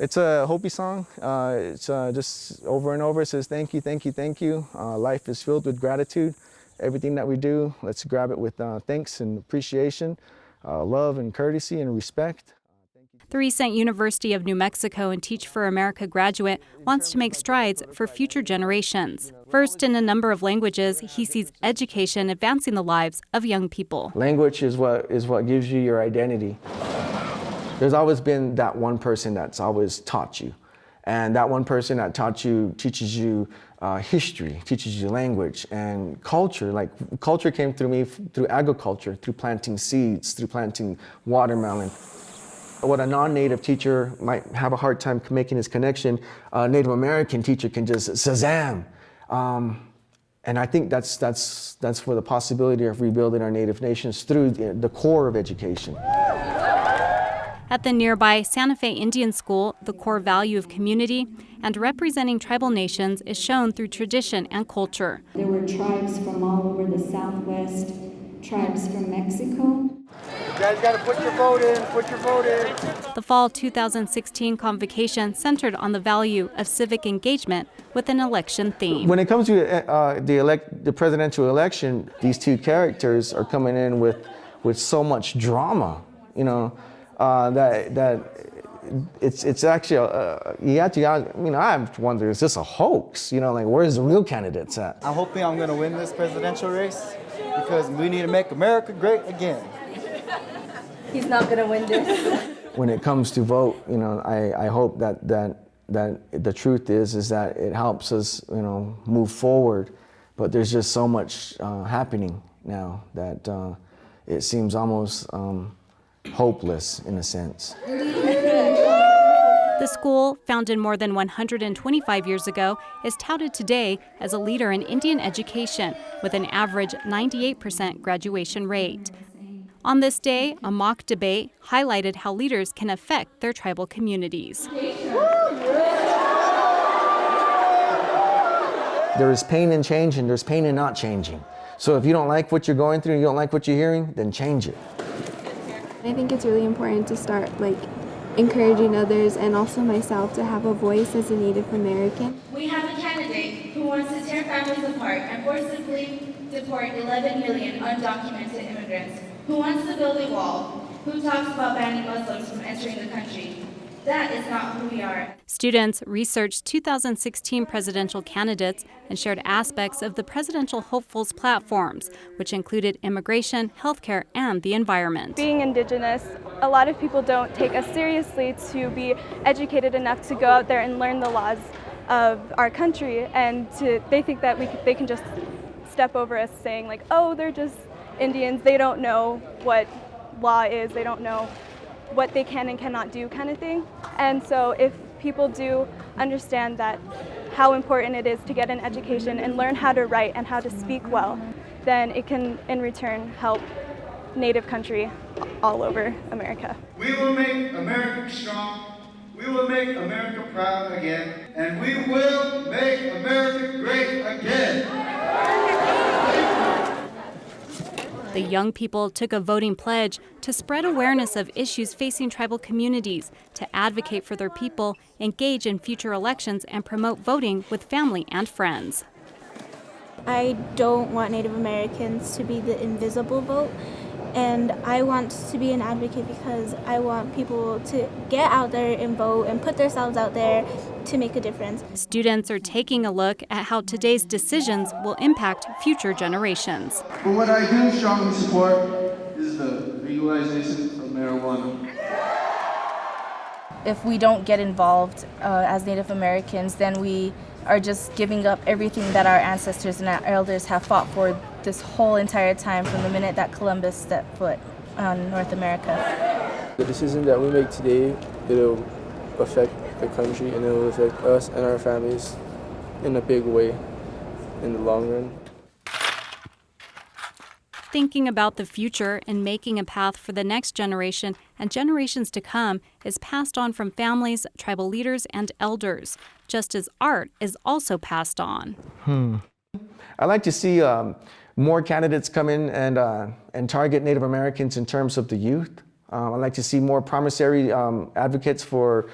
It's a Hopi song. It's just over and over. It says, thank you, thank you, thank you. Life is filled with gratitude. Everything that we do, let's grab it with thanks and appreciation, love and courtesy and respect. The recent University of New Mexico and Teach for America graduate wants to make strides for future generations. Versed in a number of languages, he sees education advancing the lives of young people. Language is what gives you your identity. There's always been that one person that's always taught you. And that one person that taught you teaches you history, teaches you language and culture. Like culture came through me through agriculture, through planting seeds, through planting watermelon. What a non-native teacher might have a hard time making this connection, a Native American teacher can just Shazam. And I think that's for the possibility of rebuilding our native nations through the core of education. At the nearby Santa Fe Indian School, the core value of community and representing tribal nations is shown through tradition and culture. There were tribes from all over the Southwest, tribes from Mexico. You guys got to put your vote in, put your vote in. The fall 2016 convocation centered on the value of civic engagement with an election theme. When it comes to the presidential election, these two characters are coming in with so much drama, you know, that it's actually, you have to, I wonder, is this a hoax? You know, like, where's the real candidates at? I'm hoping I'm going to win this presidential race because we need to make America great again. He's not going to win this. When it comes to vote, you know, I hope that the truth is that it helps us, you know, move forward. But there's just so much happening now that it seems almost hopeless in a sense. The school, founded more than 125 years ago, is touted today as a leader in Indian education with an average 98% graduation rate. On this day, a mock debate highlighted how leaders can affect their tribal communities. There is pain in change and there's pain in not changing. So if you don't like what you're going through and you don't like what you're hearing, then change it. I think it's really important to start encouraging others and also myself to have a voice as a Native American. We have a candidate who wants to tear families apart and forcibly deport 11 million undocumented immigrants, who wants to build a wall, who talks about banning Muslims from entering the country. That is not who we are. Students researched 2016 presidential candidates and shared aspects of the presidential hopefuls' platforms, which included immigration, healthcare, and the environment. Being Indigenous, a lot of people don't take us seriously to be educated enough to go out there and learn the laws of our country, and they think that they can just step over us saying like, oh, they're just Indians, they don't know what law is, they don't know what they can and cannot do kind of thing. And so if people do understand that how important it is to get an education and learn how to write and how to speak well, then it can in return help Native country all over America. We will make America strong, we will make America proud again, and we will make America great again. The young people took a voting pledge to spread awareness of issues facing tribal communities, to advocate for their people, engage in future elections, and promote voting with family and friends. I don't want Native Americans to be the invisible vote, and I want to be an advocate because I want people to get out there and vote and put themselves out there to make a difference. Students are taking a look at how today's decisions will impact future generations. But what I do strongly support is the legalization of marijuana. If we don't get involved as Native Americans, then we are just giving up everything that our ancestors and our elders have fought for this whole entire time from the minute that Columbus stepped foot on North America. The decision that we make today, it'll affect the country and it'll affect us and our families in a big way in the long run. Thinking about the future and making a path for the next generation and generations to come is passed on from families, tribal leaders, and elders, just as art is also passed on. I'd like to see more candidates come in and target Native Americans in terms of the youth. I'd like to see more promissory advocates for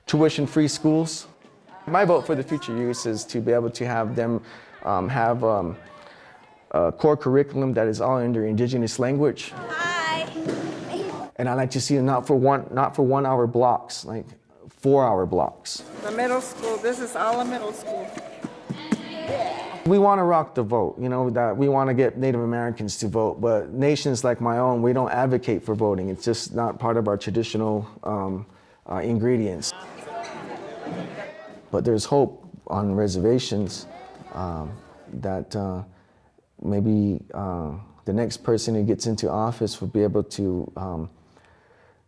tuition-free schools. My vote for the future youth is to be able to have them have a core curriculum that is all in their indigenous language. Hi. And I like to see them not for 1 hour blocks, like 4 hour blocks. The middle school, this is all a middle school. We want to rock the vote, you know, that we want to get Native Americans to vote, but nations like my own, we don't advocate for voting. It's just not part of our traditional ingredients. But there's hope on reservations that maybe the next person who gets into office will be able to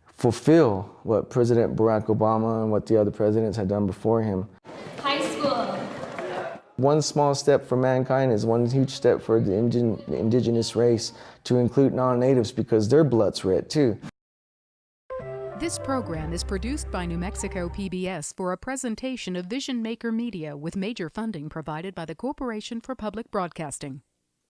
fulfill what President Barack Obama and what the other presidents had done before him. High school. One small step for mankind is one huge step for the indigenous race to include non-natives because their blood's red too. This program is produced by New Mexico PBS for a presentation of Vision Maker Media with major funding provided by the Corporation for Public Broadcasting.